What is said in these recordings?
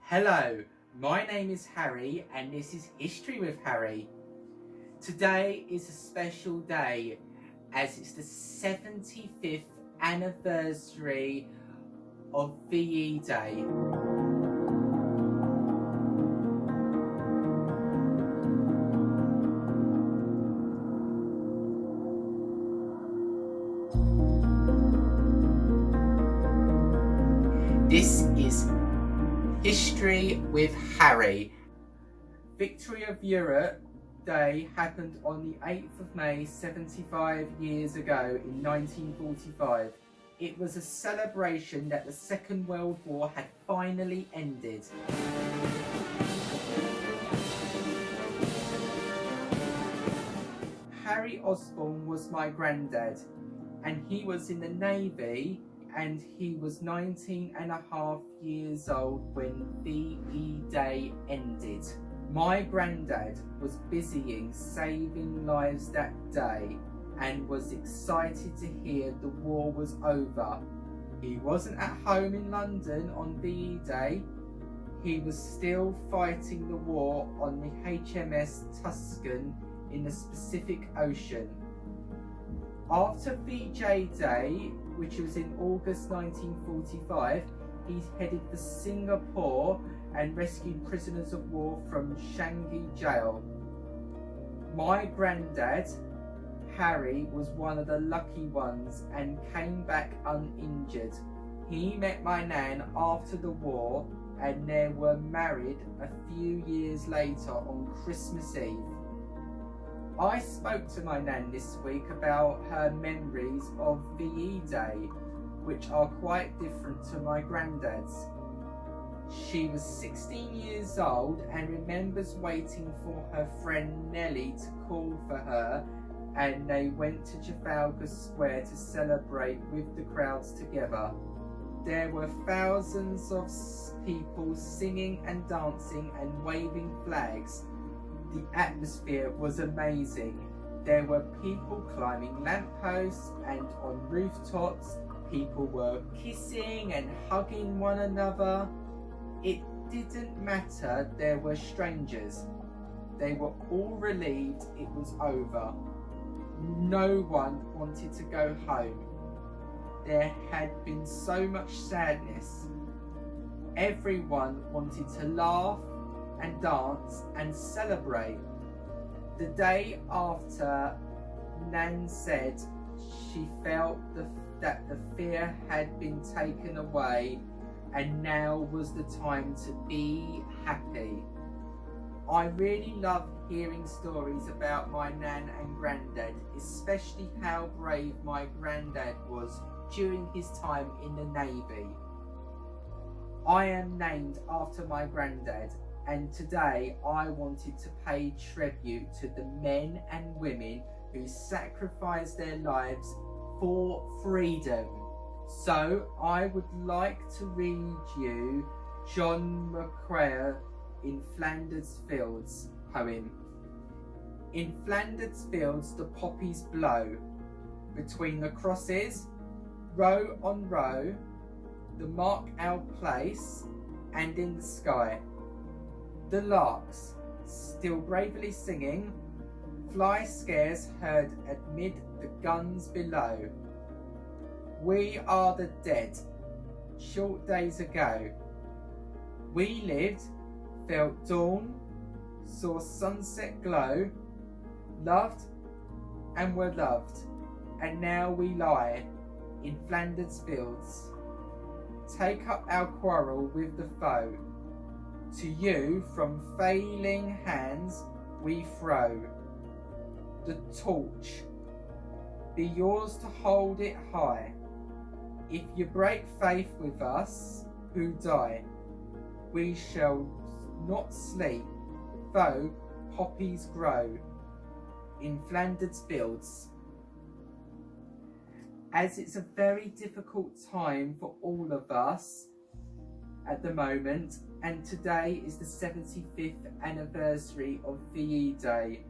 Hello, my name is Harry and this is History with Harry. Today is a special day as it's the 75th anniversary of VE Day. This is History with Harry. Victory of Europe Day happened on the 8th of May 75 years ago in 1945. It was a celebration that the Second World War had finally ended. Harry Osborne was my granddad, and he was in the Navy, and he was 19 and a half years old when VE Day ended. My granddad was busying saving lives that day and was excited to hear the war was over. He wasn't at home in London on VE Day. He was still fighting the war on the HMS Tuscan in the Pacific Ocean. After VJ Day, which was in August 1945, he headed for Singapore and rescued prisoners of war from Changi jail. My granddad, Harry, was one of the lucky ones and came back uninjured. He met my nan after the war and they were married a few years later on Christmas Eve. I spoke to my nan this week about her memories of VE Day, which are quite different to my granddad's. She was 16 years old and remembers waiting for her friend Nellie to call for her, and they went to Trafalgar Square to celebrate with the crowds together. There were thousands of people singing and dancing and waving flags. The atmosphere was amazing. There were people climbing lampposts and on rooftops. People were kissing and hugging one another. It didn't matter there were strangers. They were all relieved it was over. No one wanted to go home. There had been so much sadness. Everyone wanted to laugh and dance and celebrate. The day after, Nan said she felt that the fear had been taken away and now was the time to be happy. I really love hearing stories about my Nan and Grandad, especially how brave my Grandad was during his time in the Navy. I am named after my Grandad, and today I wanted to pay tribute to the men and women who sacrificed their lives for freedom. So I would like to read you John McCrae in Flanders Fields poem. In Flanders Fields the poppies blow, between the crosses, row on row, the mark our place, and in the sky. The larks, still bravely singing, fly scarce heard amid the guns below. We are the dead, short days ago. We lived, felt dawn, saw sunset glow, loved and were loved, and now we lie in Flanders Fields. Take up our quarrel with the foe. To you from failing hands we throw the torch. Be yours to hold it high. If you break faith with us who die, we shall not sleep, though poppies grow in Flanders Fields. As it's a very difficult time for all of us at the moment, and today is the 75th anniversary of VE Day,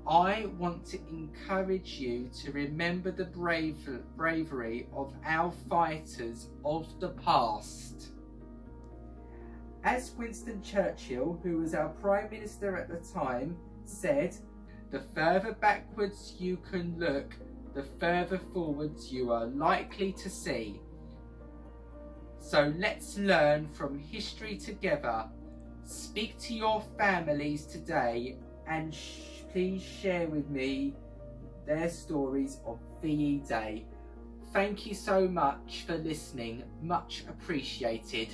I want to encourage you to remember the bravery of our fighters of the past. As Winston Churchill, who was our Prime Minister at the time, said, "The further backwards you can look, the further forwards you are likely to see." So let's learn from history together. Speak to your families today and please share with me their stories of VE Day. Thank you so much for listening. Much appreciated.